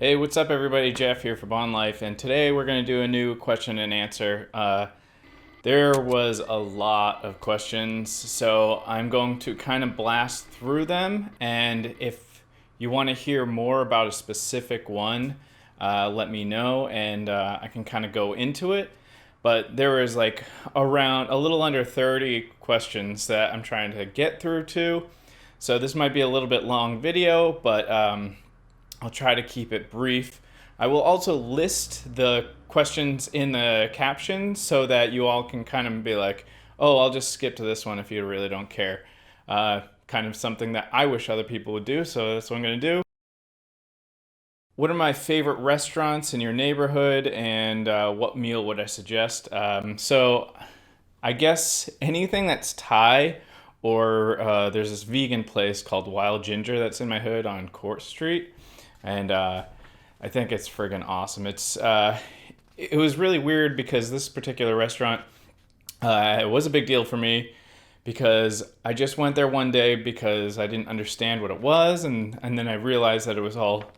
Hey, what's up, everybody? Jeff here for Bond Life, and today we're going to do a new question and answer. There was a lot of questions, so I'm going to kind of blast through them. And if you want to hear more about a specific one, let me know, and I can kind of go into it. But there was like around a little under 30 questions that I'm trying to get through to. So this might be a little bit long video, but I'll try to keep it brief. I will also list the questions in the caption so that you all can kind of be like, oh, I'll just skip to this one if you really don't care. Kind of something that I wish other people would do, so that's what I'm going to do. What are my favorite restaurants in your neighborhood, and what meal would I suggest? So I guess anything that's Thai, or there's this vegan place called Wild Ginger that's in my hood on Court Street, and I think it's friggin' awesome. It was really weird because this particular restaurant, it was a big deal for me because I just went there one day because I didn't understand what it was, and then I realized that it was all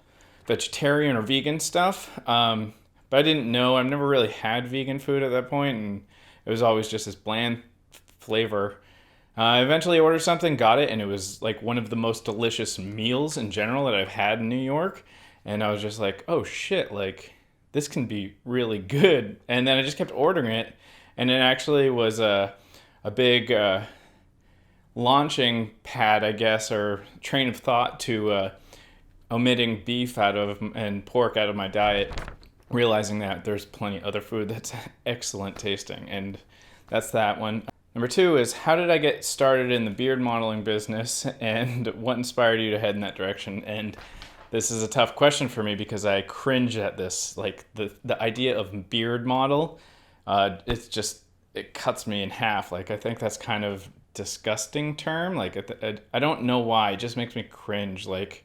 vegetarian or vegan stuff. But I didn't know. I've never really had vegan food at that point, and it was always just this bland flavor. I eventually ordered something, got it, and it was like one of the most delicious meals in general that I've had in New York. And I was just like, oh shit, like this can be really good. And then I just kept ordering it, and it actually was a big launching pad, I guess, or train of thought to omitting beef out of and pork out of my diet, realizing that there's plenty of other food that's excellent tasting, and that's that one. Number two is, how did I get started in the beard modeling business, and what inspired you to head in that direction? And this is a tough question for me because I cringe at this. Like the idea of beard model, it cuts me in half. Like I think that's kind of disgusting term. Like I don't know why. It just makes me cringe. Like,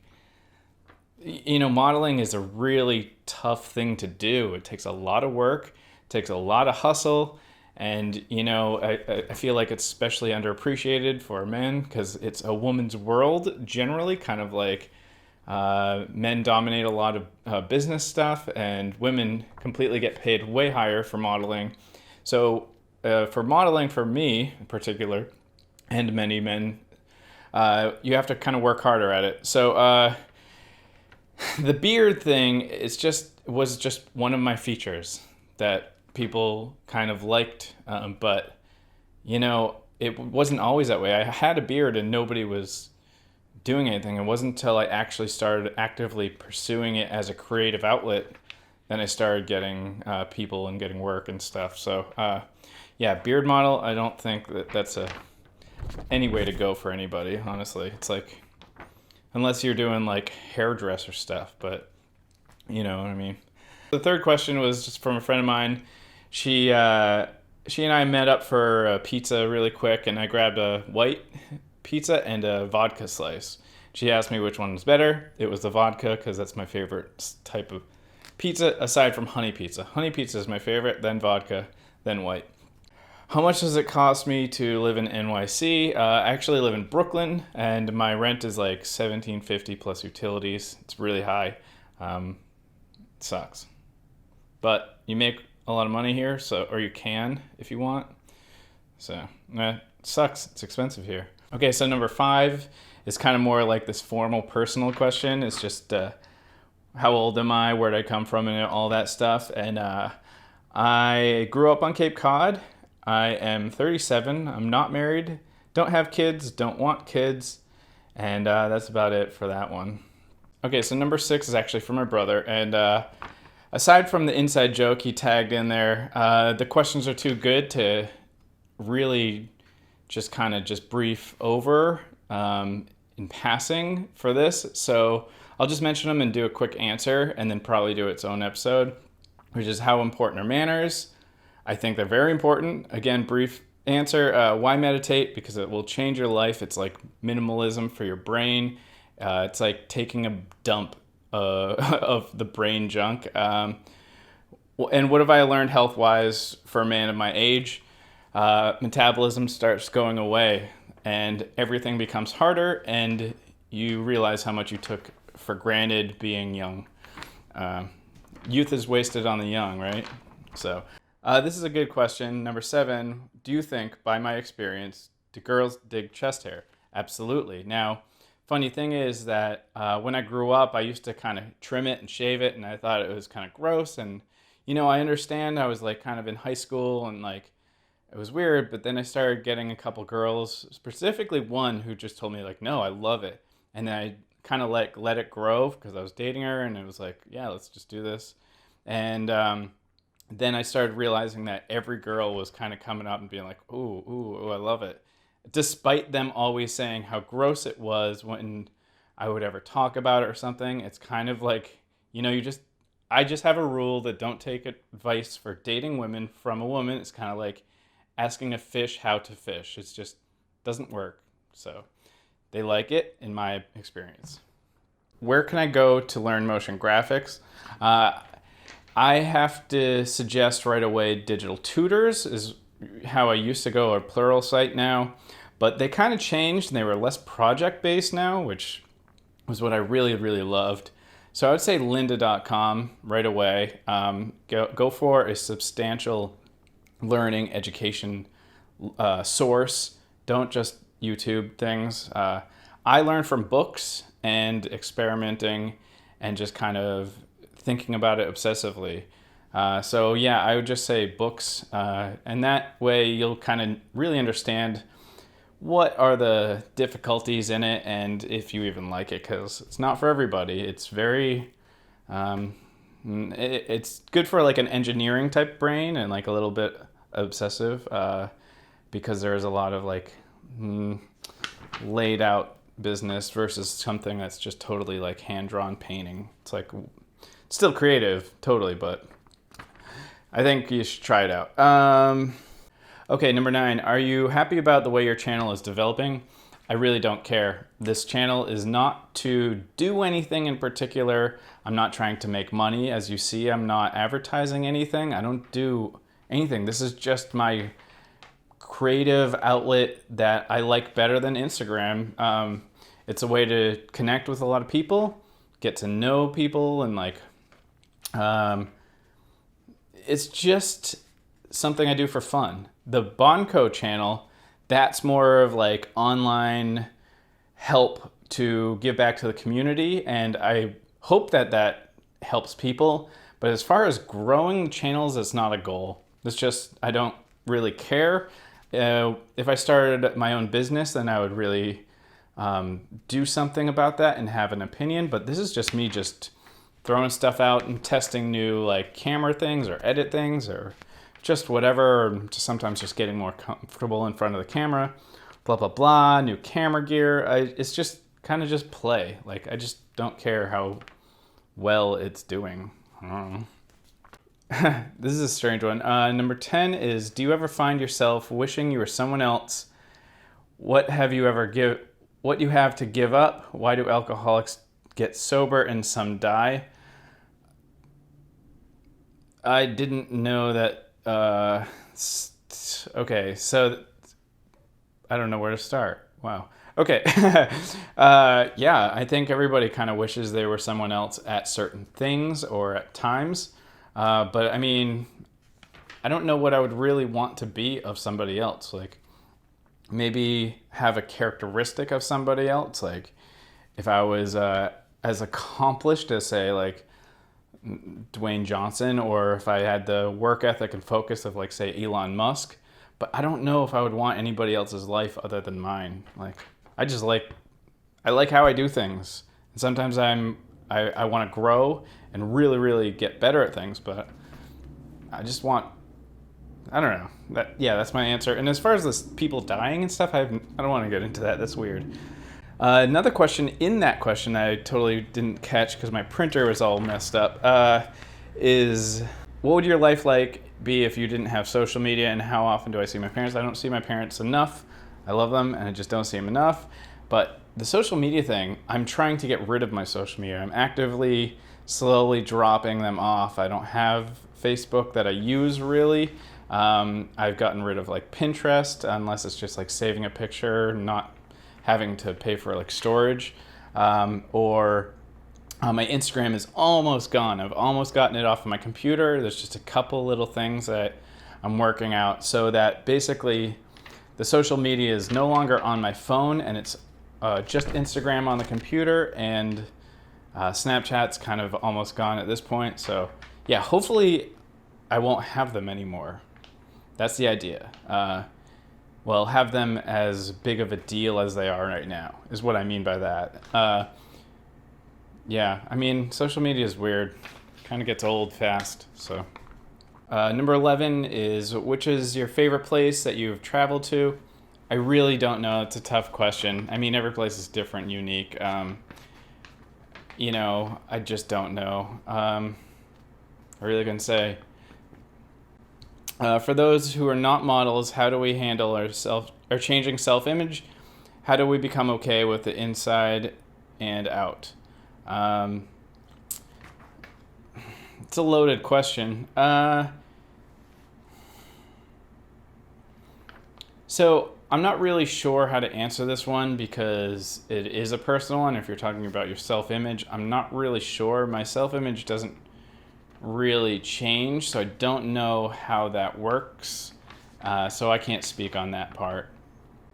you know, modeling is a really tough thing to do. It takes a lot of work, takes a lot of hustle, and you know, I feel like it's especially underappreciated for men because it's a woman's world generally, kind of like men dominate a lot of business stuff, and women completely get paid way higher for modeling. So for modeling, for me in particular, and many men, you have to kind of work harder at it. So the beard thing was just one of my features that people kind of liked, but you know, it wasn't always that way. I had a beard and nobody was doing anything. It wasn't until I actually started actively pursuing it as a creative outlet then I started getting people and getting work and stuff. So yeah, beard model, I don't think that's any way to go for anybody, honestly. It's like, unless you're doing like hairdresser stuff, but you know what I mean. The third question was just from a friend of mine. She and I met up for a pizza really quick, and I grabbed a white pizza and a vodka slice. She asked me which one was better. It was the vodka because that's my favorite type of pizza aside from honey pizza. Honey pizza is my favorite, then vodka, then white. How much does it cost me to live in NYC? I actually live in Brooklyn, and my rent is like $17.50 plus utilities. It's really high. It sucks. But you make a lot of money here, so, or you can if you want. So, it sucks. It's expensive here. Okay, so number 5 is kind of more like this formal personal question. It's just how old am I, where did I come from, and all that stuff. And I grew up on Cape Cod. I am 37. I'm not married. Don't have kids. Don't want kids. And that's about it for that one. Okay, so number 6 is actually for my brother. And aside from the inside joke he tagged in there, the questions are too good to really just kind of just brief over in passing for this. So I'll just mention them and do a quick answer, and then probably do its own episode, which is, how important are manners? I think they're very important. Again, brief answer. Why meditate? Because it will change your life. It's like minimalism for your brain. It's like taking a dump of the brain junk. And what have I learned health-wise for a man of my age? Metabolism starts going away, and everything becomes harder, and you realize how much you took for granted being young. Youth is wasted on the young, right? So this is a good question. Number 7, do you think, by my experience, do girls dig chest hair? Absolutely. Now, funny thing is that when I grew up, I used to kind of trim it and shave it, and I thought it was kind of gross. And, I understand I was like kind of in high school and like it was weird, but then I started getting a couple girls, specifically one who just told me like, no, I love it. And then I kind of like let it grow because I was dating her and it was like, yeah, let's just do this. And then I started realizing that every girl was kind of coming up and being like, ooh, ooh, ooh, I love it. Despite them always saying how gross it was when I would ever talk about it or something, it's kind of like, I just have a rule that don't take advice for dating women from a woman. It's kind of like asking a fish how to fish. It's just doesn't work. So they like it in my experience. Where can I go to learn motion graphics? I have to suggest right away Digital Tutors is how I used to go, or Pluralsight now. But they kind of changed and they were less project based now, which was what I really, really loved. So I would say lynda.com right away. Go for a substantial learning education source. Don't just YouTube things. I learned from books and experimenting and just kind of thinking about it obsessively. So yeah, I would just say books, and that way you'll kind of really understand what are the difficulties in it and if you even like it, because it's not for everybody. It's very it's good for like an engineering type brain and like a little bit obsessive, because there's a lot of like laid out business versus something that's just totally like hand-drawn painting. It's like still creative, totally, but I think you should try it out. Okay, number 9, are you happy about the way your channel is developing? I really don't care. This channel is not to do anything in particular. I'm not trying to make money. As you see, I'm not advertising anything. I don't do anything. This is just my creative outlet that I like better than Instagram. It's a way to connect with a lot of people, get to know people, and like, it's just something I do for fun. The Bonco channel, that's more of like online help to give back to the community, and I hope that that helps people. But as far as growing channels, it's not a goal. It's just, I don't really care. If I started my own business, then I would really do something about that and have an opinion. But this is just me just throwing stuff out and testing new like camera things or edit things or just whatever, or just sometimes just getting more comfortable in front of the camera, blah, blah, blah, new camera gear. It's just kind of just play. Like, I just don't care how well it's doing. I don't know. This is a strange one. Number 10 is, do you ever find yourself wishing you were someone else? What have you to give up? Why do alcoholics get sober and some die? I didn't know that. Okay, so I don't know where to start. Wow. Okay. Yeah, I think everybody kind of wishes they were someone else at certain things or at times. But I mean, I don't know what I would really want to be of somebody else. Like, maybe have a characteristic of somebody else. Like, if I was as accomplished as, say, like Dwayne Johnson, or if I had the work ethic and focus of, like, say, Elon Musk. But I don't know if I would want anybody else's life other than mine. Like, I like how I do things. And sometimes I want to grow and really, really get better at things, but I just want, I don't know. That's my answer. And as far as this people dying and stuff, I don't want to get into that. That's weird. Another question in that question I totally didn't catch because my printer was all messed up, is what would your life be if you didn't have social media, and how often do I see my parents? I don't see my parents enough. I love them, and I just don't see them enough. But the social media thing, I'm trying to get rid of my social media. I'm actively, slowly dropping them off. I don't have Facebook that I use really. I've gotten rid of like Pinterest, unless it's just like saving a picture, not having to pay for like storage, or My Instagram is almost gone. I've almost gotten it off of my computer. There's just a couple little things that I'm working out so that basically the social media is no longer on my phone, and it's just Instagram on the computer, and Snapchat's kind of almost gone at this point. So yeah, hopefully I won't have them anymore. That's the idea. Well, have them as big of a deal as they are right now, is what I mean by that. Yeah, I mean, social media is weird. Kind of gets old fast, so. Number 11 is, which is your favorite place that you've traveled to? I really don't know. It's a tough question. I mean, every place is different, unique. I just don't know. I really couldn't say. For those who are not models, how do we handle our changing self-image? How do we become okay with the inside and out? It's a loaded question. So I'm not really sure how to answer this one because it is a personal one. If you're talking about your self-image, I'm not really sure. My self-image doesn't really change, so I don't know how that works. So I can't speak on that part.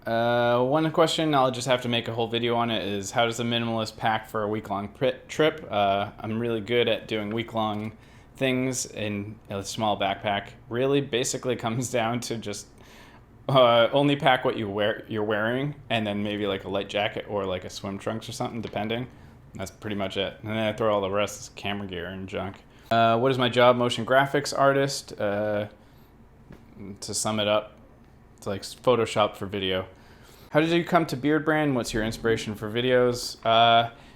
One question I'll just have to make a whole video on it is, how does a minimalist pack for a week-long trip? I'm really good at doing week-long things in a small backpack. Really basically comes down to just only pack what you're wearing, and then maybe like a light jacket or like a swim trunks or something, depending. That's pretty much it. And then I throw all the rest as camera gear and junk. What is my job? Motion graphics artist. To sum it up, it's like Photoshop for video. How did you come to beardbrand? What's your inspiration for videos?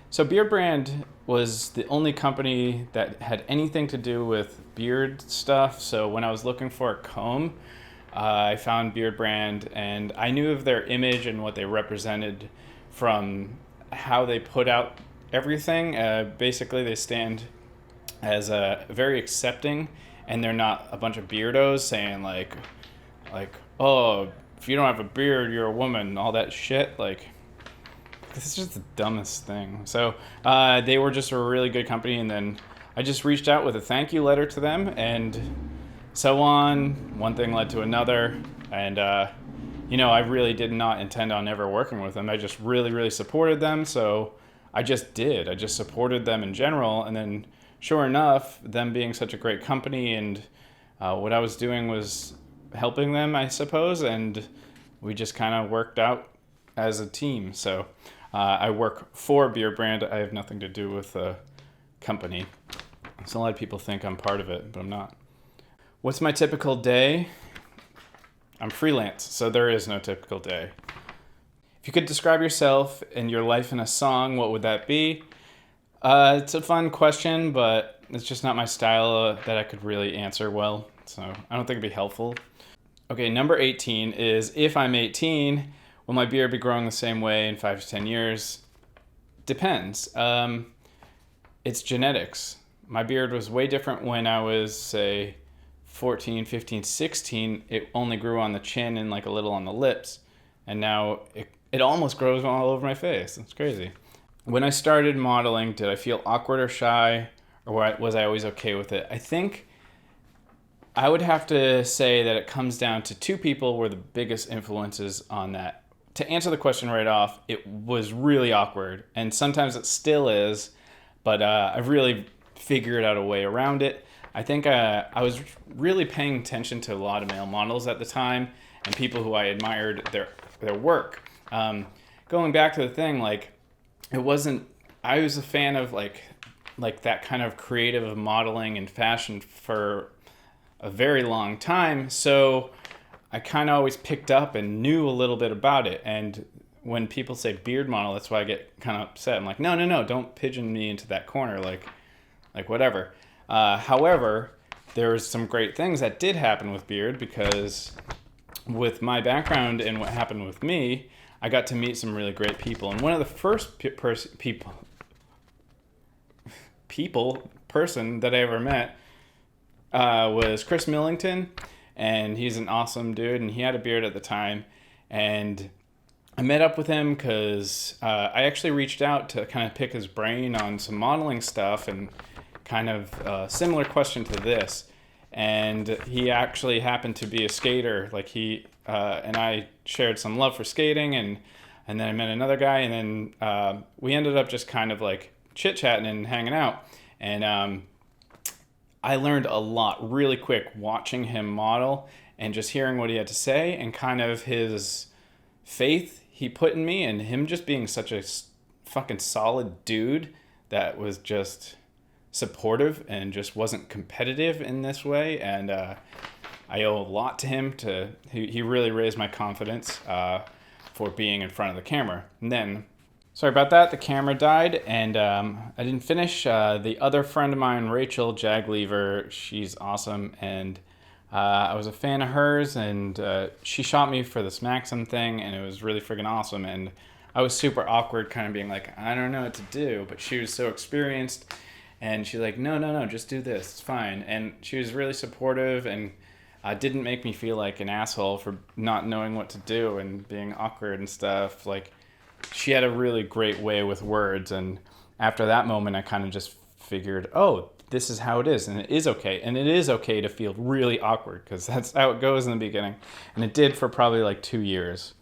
So beardbrand was the only company that had anything to do with beard stuff. So when I was looking for a comb, I found beardbrand, and I knew of their image and what they represented from how they put out everything. Basically, they stand as very accepting, and they're not a bunch of beardos saying like, oh, if you don't have a beard, you're a woman, all that shit. Like, this is just the dumbest thing. So they were just a really good company, and then I just reached out with a thank you letter to them, and so on. One thing led to another, and I really did not intend on ever working with them. I just really supported them, so I just did. I just supported them in general, and then sure enough, them being such a great company, and what I was doing was helping them, I suppose, and we just kind of worked out as a team. So I work for beardbrand. I have nothing to do with the company. So a lot of people think I'm part of it, but I'm not. What's my typical day? I'm freelance, so there is no typical day. If you could describe yourself and your life in a song, what would that be? It's a fun question, but it's just not my style that I could really answer well, so I don't think it'd be helpful. Okay, number 18 is, if I'm 18, will my beard be growing the same way in 5 to 10 years? Depends. It's genetics. My beard was way different when I was, say, 14, 15, 16. It only grew on the chin and like a little on the lips, and now it almost grows all over my face. It's crazy. When I started modeling, did I feel awkward or shy, or was I always okay with it? I think I would have to say that it comes down to two people were the biggest influences on that. To answer the question right off, it was really awkward, and sometimes it still is, but I've really figured out a way around it. I think I was really paying attention to a lot of male models at the time, and people who I admired their work. Going back to the thing, like, it wasn't, I was a fan of like that kind of creative modeling and fashion for a very long time, so I kind of always picked up and knew a little bit about it. And when people say beard model, that's why I get kind of upset. I'm like, no, don't pigeon me into that corner, like whatever. However, there's some great things that did happen with beard, because with my background and what happened with me, I got to meet some really great people. And one of the first person that I ever met was Chris Millington, and he's an awesome dude, and he had a beard at the time, and I met up with him because I actually reached out to kind of pick his brain on some modeling stuff and kind of a similar question to this. And he actually happened to be a skater. Like he and I shared some love for skating, and then I met another guy, and then we ended up just kind of like chit chatting and hanging out. And I learned a lot really quick watching him model and just hearing what he had to say and kind of his faith he put in me, and him just being such a fucking solid dude that was just supportive and just wasn't competitive in this way. And I owe a lot to him. He really raised my confidence for being in front of the camera. And then, sorry about that, the camera died, and I didn't finish. The other friend of mine, Rachel Jaglever, she's awesome, and I was a fan of hers, and she shot me for this Maxim thing, and it was really freaking awesome. And I was super awkward, kind of being like, I don't know what to do, but she was so experienced, and she's like, no, just do this, it's fine. And she was really supportive, and didn't make me feel like an asshole for not knowing what to do and being awkward and stuff. Like, she had a really great way with words, and after that moment I kind of just figured, oh, this is how it is, and it is okay. And it is okay to feel really awkward, because that's how it goes in the beginning. And it did for probably like 2 years.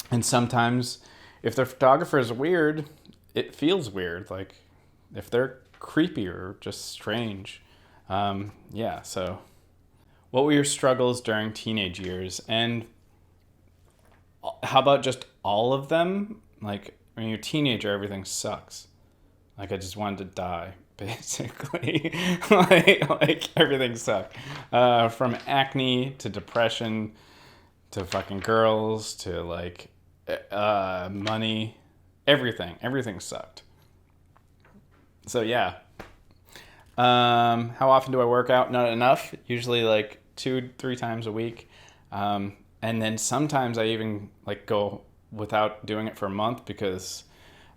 And sometimes if the photographer is weird, it feels weird. Like if they're creepy or just strange. Yeah, so what were your struggles during teenage years? And how about just all of them? Like when you're a teenager, everything sucks. Like I just wanted to die, basically. like everything sucked. From acne to depression to fucking girls to like money, everything sucked. So yeah. How often do I work out? Not enough. Usually like 2-3 times a week. And then sometimes I even like go without doing it for a month because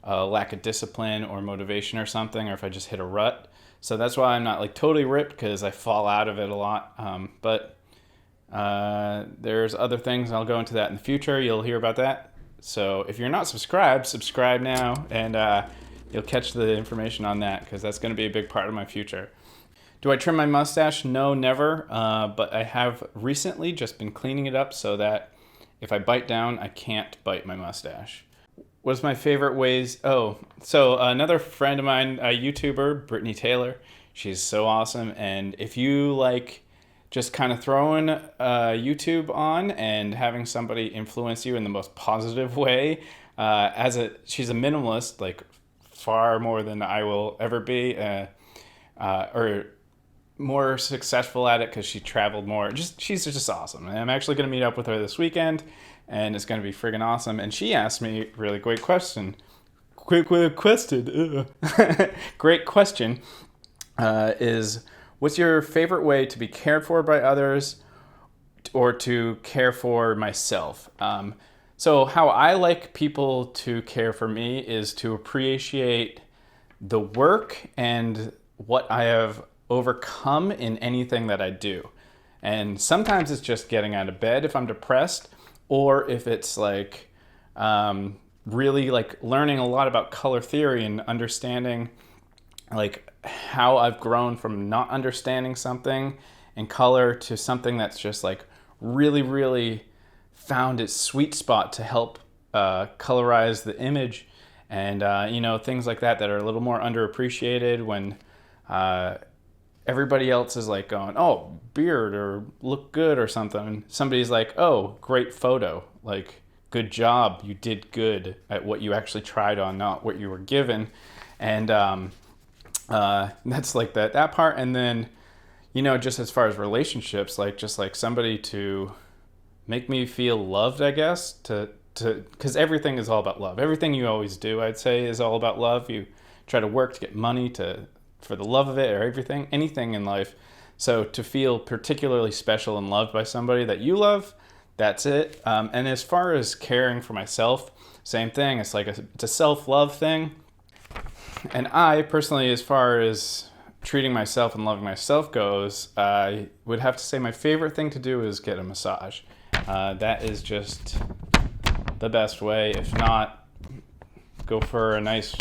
lack of discipline or motivation or something, or if I just hit a rut. So that's why I'm not like totally ripped, because I fall out of it a lot. But there's other things. I'll go into that in the future. You'll hear about that. So if you're not subscribed, subscribe now, and you'll catch the information on that, because that's going to be a big part of my future. Do I trim my mustache? No, never. But I have recently just been cleaning it up so that if I bite down, I can't bite my mustache. What's my favorite ways? Oh, so another friend of mine, a YouTuber, Brittany Taylor, she's so awesome. And if you like just kind of throwing YouTube on and having somebody influence you in the most positive way, she's a minimalist, like far more than I will ever be, or more successful at it because she traveled more. She's just awesome. And I'm actually going to meet up with her this weekend, and it's going to be friggin' awesome. And she asked me a really great question. Great question is, what's your favorite way to be cared for by others or to care for myself? So how I like people to care for me is to appreciate the work and what I have overcome in anything that I do. And sometimes it's just getting out of bed if I'm depressed, or if it's like really like learning a lot about color theory and understanding like how I've grown from not understanding something in color to something that's just like really found its sweet spot to help colorize the image, and things like that are a little more underappreciated when everybody else is like going, oh, beard or look good or something. Somebody's like, oh, great photo. Like, good job. You did good at what you actually tried on, not what you were given. And that's like that part. And then, just as far as relationships, like just like somebody to make me feel loved, I guess, because everything is all about love. Everything you always do, I'd say, is all about love. You try to work to get money for the love of it, or anything in life. So to feel particularly special and loved by somebody that you love, that's it. And as far as caring for myself, same thing. It's like it's a self-love thing. And I personally, as far as treating myself and loving myself goes, I would have to say my favorite thing to do is get a massage. That is just the best way. If not, go for a nice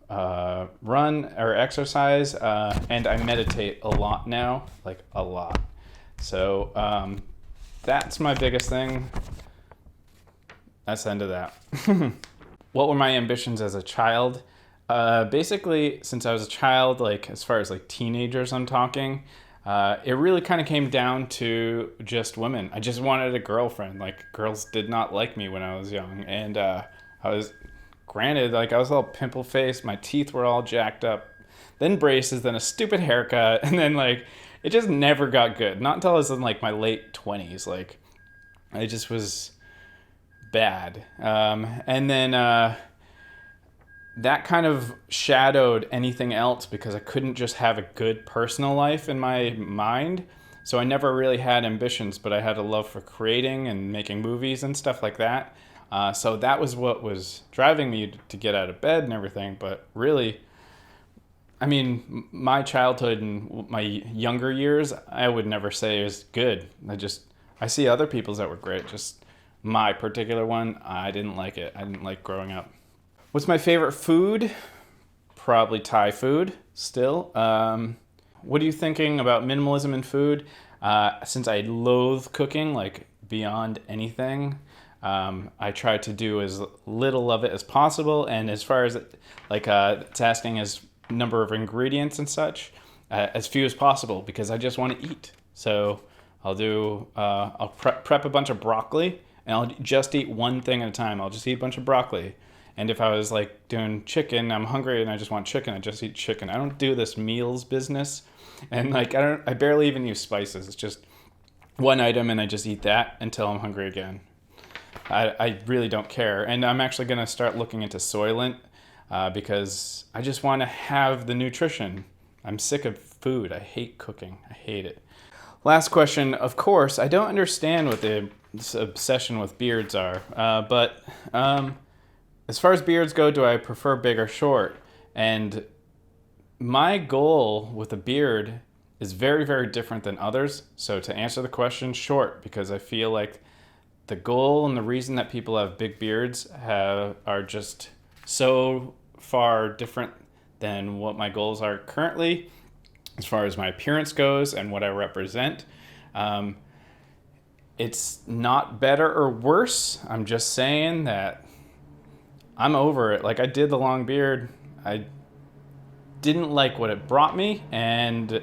run or exercise. And I meditate a lot now, like a lot. So that's my biggest thing. That's the end of that. What were my ambitions as a child? Basically, since I was a child, like as far as like teenagers I'm talking, it really kind of came down to just women. I just wanted a girlfriend. Like, girls did not like me when I was young. And I was, granted, like I was all pimple faced, my teeth were all jacked up, then braces, then a stupid haircut, and then like it just never got good. Not until I was in like my late 20s. Like, I just was bad. And then that kind of shadowed anything else because I couldn't just have a good personal life in my mind. So I never really had ambitions, but I had a love for creating and making movies and stuff like that. So that was what was driving me to get out of bed and everything. But really, I mean, my childhood and my younger years, I would never say is good. I see other people's that were great. Just my particular one, I didn't like it. I didn't like growing up. What's my favorite food? Probably Thai food still. What are you thinking about minimalism in food? Since I loathe cooking, like beyond anything, I try to do as little of it as possible. And as far as like it's asking as number of ingredients and such, as few as possible because I just want to eat. So I'll prep a bunch of broccoli and I'll just eat one thing at a time. I'll just eat a bunch of broccoli. And if I was like doing chicken, I'm hungry and I just want chicken, I just eat chicken. I don't do this meals business. And like I barely even use spices. It's just one item and I just eat that until I'm hungry again. I really don't care. And I'm actually going to start looking into Soylent because I just want to have the nutrition. I'm sick of food. I hate cooking. I hate it. Last question. Of course, I don't understand what this obsession with beards are, but as far as beards go, do I prefer big or short? And my goal with a beard is very, very different than others. So to answer the question, short, because I feel like the goal and the reason that people have big beards are just so far different than what my goals are currently, as far as my appearance goes and what I represent. It's not better or worse. I'm just saying that I'm over it. Like, I did the long beard. I didn't like what it brought me, and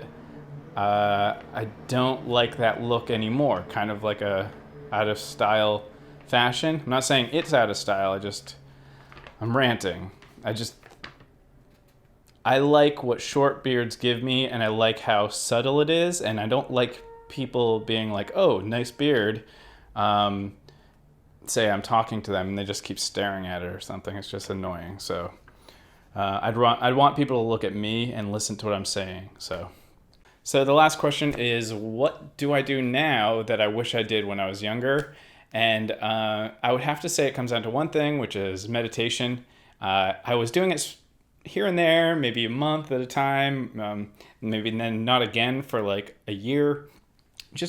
I don't like that look anymore. Kind of like a out of style fashion. I'm not saying it's out of style. I'm ranting. I like what short beards give me, and I like how subtle it is, and I don't like people being like, oh, nice beard. Say I'm talking to them and they just keep staring at it or something. It's just annoying. So I'd want people to look at me and listen to what I'm saying. So the last question is, what do I do now that I wish I did when I was younger? And I would have to say it comes down to one thing, which is meditation. I was doing it here and there, maybe a month at a time, maybe then not again for like a year.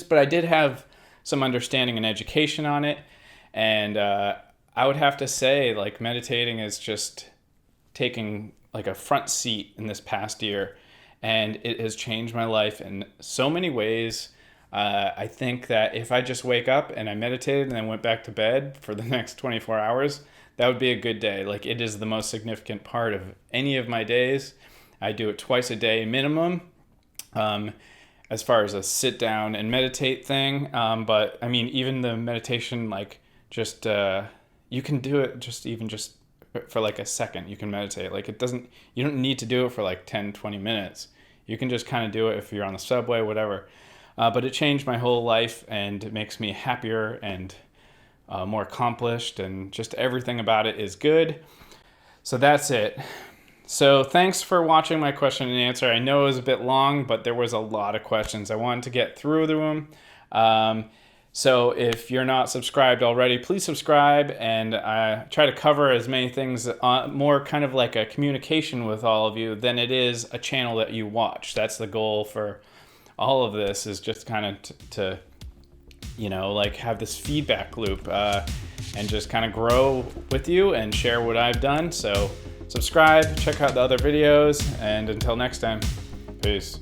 But I did have some understanding and education on it. And I would have to say, like, meditating is just taking like a front seat in this past year, and it has changed my life in so many ways. I think that if I just wake up and I meditated and then went back to bed for the next 24 hours, that would be a good day. Like, it is the most significant part of any of my days. I do it twice a day minimum. As far as a sit down and meditate thing. But I mean, even the meditation, like, just you can do it just for like a second. You can meditate. Like, you don't need to do it for like 10-20 minutes. You can just kind of do it if you're on the subway, whatever. But it changed my whole life, and it makes me happier and more accomplished, and just everything about it is good. So that's it. So thanks for watching my question and answer. I know it was a bit long, but there was a lot of questions. I wanted to get through them. So if you're not subscribed already, please subscribe, and I try to cover as many things, more kind of like a communication with all of you than it is a channel that you watch. That's the goal for all of this, is just kind of to you know, like have this feedback loop and just kind of grow with you and share what I've done. So subscribe, check out the other videos, and until next time, peace.